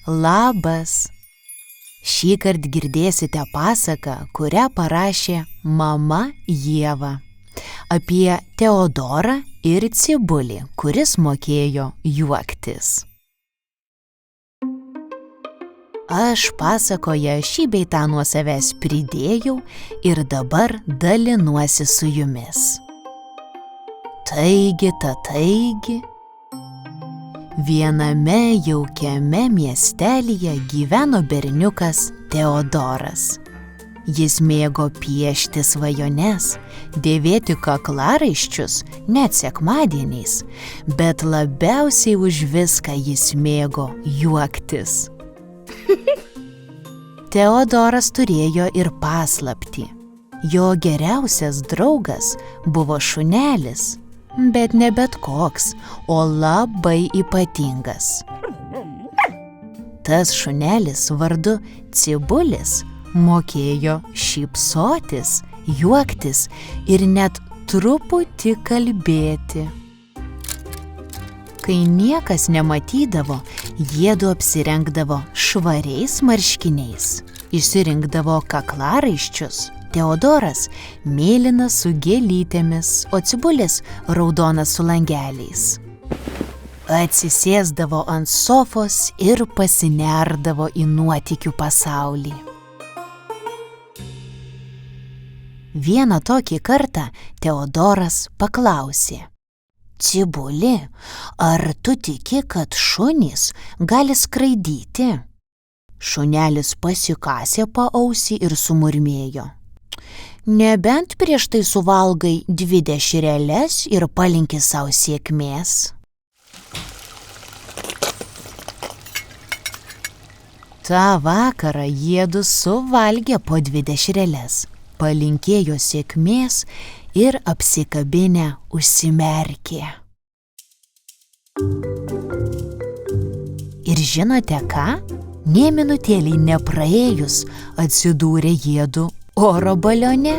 Labas. Šįkart girdėsite pasaką, kurią parašė mama Ieva. Apie Teodorą ir Cibulį, kuris mokėjo juoktis. Aš pasakoje šį bei tą nuo savęs pridėjau ir dabar dalinuosi su jumis. Taigi, viename jaukiame miestelyje gyveno berniukas Teodoras. Jis mėgo piešti svajones, dėvėti kaklaraiščius net sekmadieniais, bet labiausiai už viską jis mėgo juoktis. Teodoras turėjo ir paslaptį. Jo geriausias draugas buvo šunelis, bet ne bet koks, o labai ypatingas. Tas šunelis vardu Cibulis mokėjo šypsotis, juoktis ir net truputį kalbėti. Kai niekas nematydavo, jiedu apsirengdavo švariais marškiniais, išsirinkdavo kaklaraiščius. Teodoras mėlynas su gėlytėmis, o Cibulis raudonas su langeliais. Atsisėsdavo ant sofos ir pasinerdavo į nuotykių pasaulį. Vieną tokį kartą Teodoras paklausė: Cibuli, ar tu tiki, kad šunys gali skraidyti? Šunelis pasikasė paausį ir sumurmėjo: Nebent prieš tai suvalgai 2 dešreles ir palinki savo sėkmės. Ta vakarą jiedu suvalgė po 2 dešreles, palinkėjo sėkmės ir apsikabinę užsimerkė. Ir žinote ką? Nė minutėlei nepraėjus atsidūrė jiedu oro balione.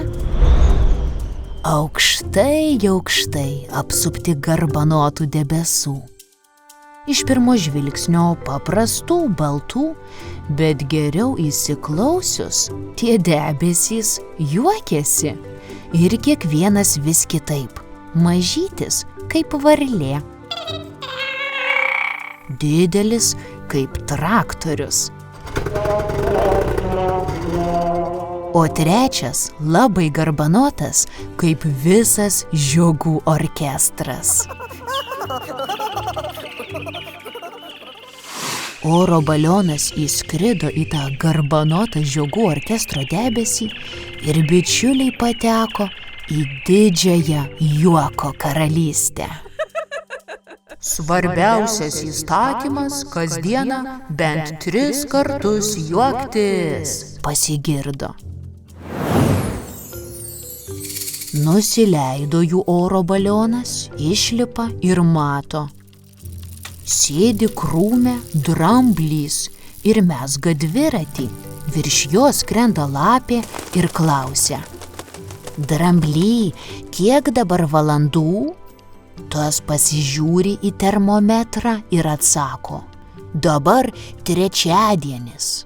Aukštai, apsupti garbanotų debesų. Iš pirmo žvilgsnio paprastų, baltų, bet geriau įsiklausius, tie debesys juokėsi. Ir kiekvienas vis kitaip. Mažytis kaip varlė. Didelis kaip traktorius. O trečias labai garbanotas kaip visas žiogų orkestras. Oro balionas įskrido į tą garbanotą žiogų orkestro debesį ir bičiuliai pateko į didžiąją juoko karalystę. Svarbiausias įstatymas kasdieną bent 3 kartus juoktis, pasigirdo. Nusileido jų oro balionas, išlipa ir mato. Sėdi krūme dramblys ir mezga dviratį. Virš jos skrenda lapė ir klausia: Drambly, kiek dabar valandų? Tas pasižiūri į termometrą ir atsako: Dabar trečiadienis.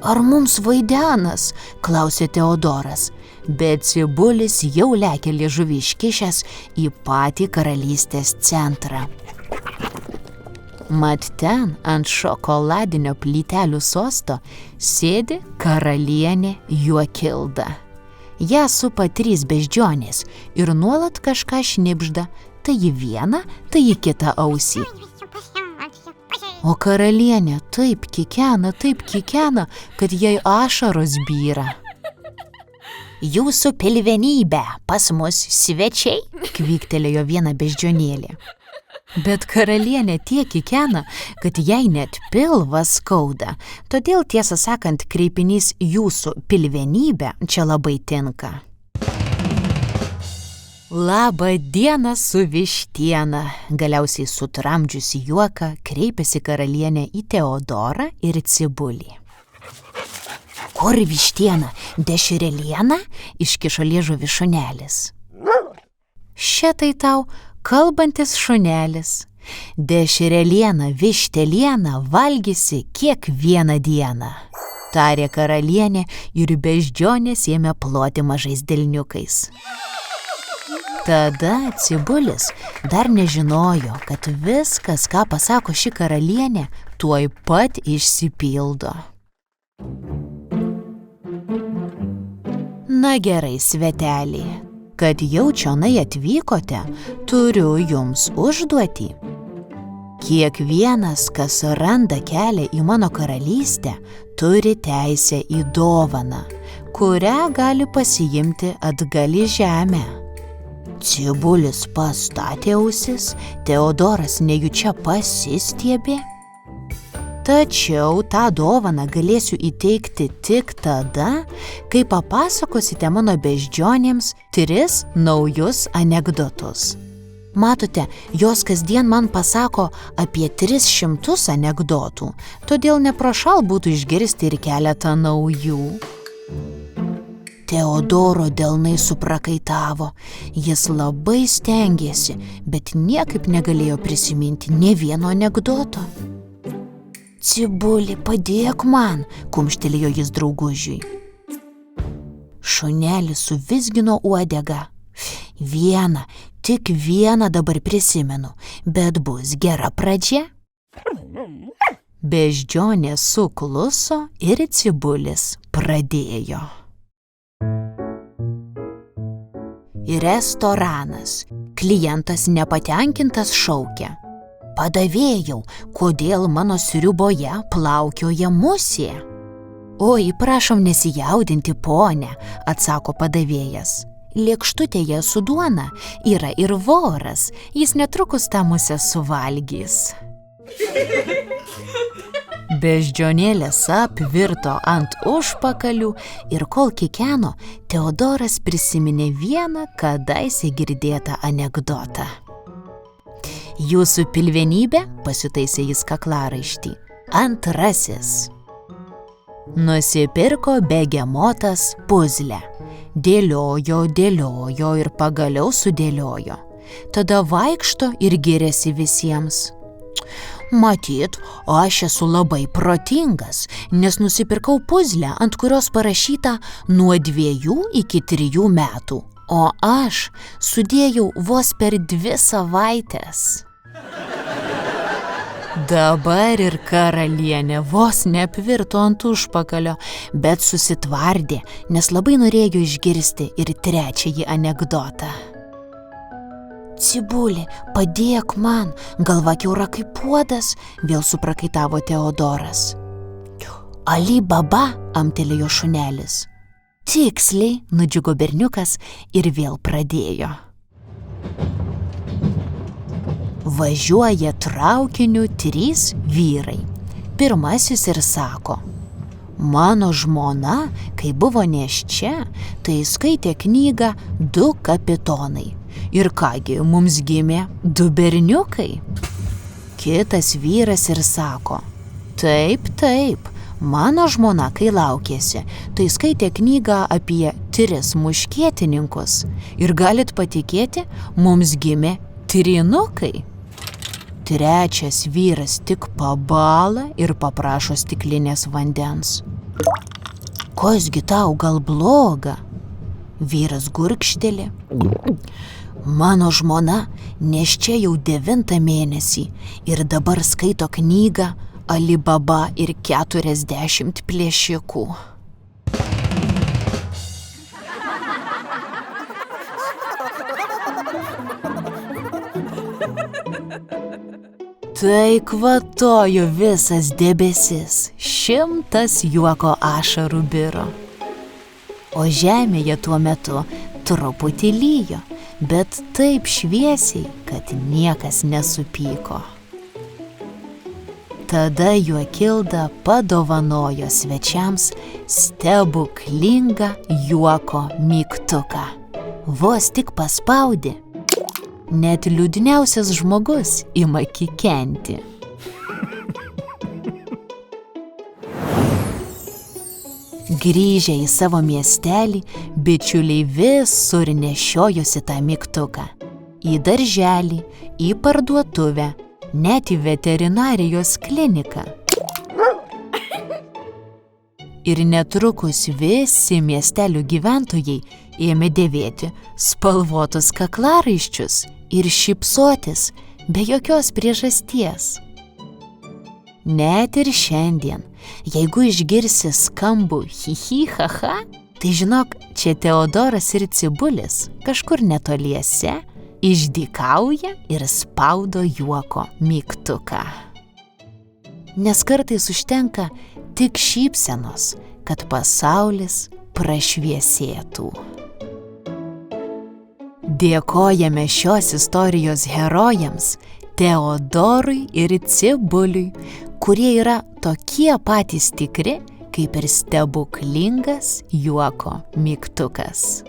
Ar mums vaidenas? Klausė Teodoras, bet Cibulis jau lekia liežuvį iškišęs į patį karalystės centrą. Mat ten ant šokoladinio plytelių sosto sėdi karalienė Juokilda. Ją supa 3 beždžionės ir nuolat kažką šnibžda, tai į vieną, tai į kitą ausį. O karalienė taip kikena, kad jai ašaros byra. Jūsų pilvenybė, pas mus svečiai, kvyktelėjo viena beždžionėlė. Bet karalienė tiek kikena, kad jai net pilvą skauda. Todėl, tiesą sakant, kreipinys jūsų pilvenybė čia labai tinka. Labą dieną su vištiena. Galiausiai sutramdžiusi juoką kreipėsi karalienė į Teodorą ir Cibulį. Kur vištiena? Dešreliena? Iškišo liežuvį šunelis. Šitai tau kalbantis šunelis. Dešrelieną, vištelieną valgysi kiekvieną dieną, tarė karalienė ir beždžionės ėmė ploti mažais delniukais. Tada Cibulis dar nežinojo, kad viskas, ką pasako ši karalienė, tuoj pat išsipildo. Na gerai, sveteliai, kad jau čionai atvykote, turiu jums užduotį. Kiekvienas, kas randa kelią į mano karalystę, turi teisę į dovaną, kurią gali pasiimti atgal į žemę. Cibulis pastatė ausis, Teodoras nejučia pasistiebė. Tačiau tą dovaną galėsiu įteikti tik tada, kai papasakosite mano beždžionėms 3 naujus anekdotus. Matote, jos kasdien man pasako apie 300 anekdotų, todėl neprošal būtų išgirsti ir keletą naujų. Teodoro delnai suprakaitavo. Jis labai stengėsi, bet niekaip negalėjo prisiminti nė vieno anekdoto. Cibuli, padėk man, kumštelėjo jis draugužiui. Šunelis suvizgino uodegą. Tik vieną dabar prisimenu, bet bus gera pradžia. Beždžionė sukluso ir Cibulis pradėjo. Restoranas. Klientas nepatenkintas šaukia. Padavėjau, kodėl mano sriuboje plaukioja musė? Oi, prašom nesijaudinti, ponė, atsako padavėjas. Lėkštutėje su duona yra ir voras, jis netrukus tą musę suvalgys. Beždžionėlės apvirto ant užpakalių ir kol kikeno, Teodoras prisiminė vieną kadaise girdėtą anekdotą. Jūsų pilvenybė, pasitaisė jis kaklaraištį, 2. Nusipirko begemotas puzlę. Dėliojo ir pagaliau sudėliojo. Tada vaikšto ir giriasi visiems. Matyt, aš esu labai protingas, nes nusipirkau puzlę, ant kurios parašyta nuo 2 iki 3 metų, o aš sudėjau vos per 2 savaites. Dabar ir karalienė vos neapvirto ant užpakalio, bet susitvardė, nes labai norėjo išgirsti ir 3. anekdotą. Cibuli, padėk man, galva kiaura kaip puodas, vėl suprakaitavo Teodoras. Ali Baba, amtelėjo šunelis. Tiksliai, nudžiugo berniukas ir vėl pradėjo. Važiuoja traukiniu 3 vyrai. Pirmasis ir sako: mano žmona, kai buvo nėščia, tai skaitė knygą 2 kapitonai. Ir kągi, mums gimė 2 berniukai. Kitas vyras ir sako: taip, mano žmona, kai laukėsi, tai skaitė knygą apie 3 muškietininkus. Ir galit patikėti, mums gimė 3. Trečias vyras tik pabala ir paprašo stiklinės vandens. Kasgi tau, gal bloga? Vyras gurkšteli. Mano žmona nėščia jau 9 mėnesį ir dabar skaito knygą Ali Baba ir 40 plėšikų. Tai kvatojo visas debesis, 100 juoko ašarų biro. O žemėje tuo metu truputį lyjo, bet taip šviesiai, kad niekas nesupyko. Tada Juokilda padovanojo svečiams stebuklingą juoko mygtuką. Vos tik paspaudė, net liūdniausias žmogus ima kikenti. Grįžę į savo miestelį, bičiuliai visur nešiojosi tą mygtuką. Į darželį, į parduotuvę, net į veterinarijos kliniką. Ir netrukus visi miestelių gyventojai ėmė dėvėti spalvotus kaklaraiščius ir šypsotis be jokios priežasties. Net ir šiandien, jeigu išgirsi skambų hi-hi, ha-ha, tai žinok, čia Teodoras ir Cibulis kažkur netoliese išdykauja ir spaudo juoko mygtuką. Nes kartais užtenka tik šypsenos, kad pasaulis prašviesėtų. Dėkojame šios istorijos herojams Teodorui ir Cibuliui, kurie yra tokie patys tikri, kaip ir stebuklingas juoko mygtukas.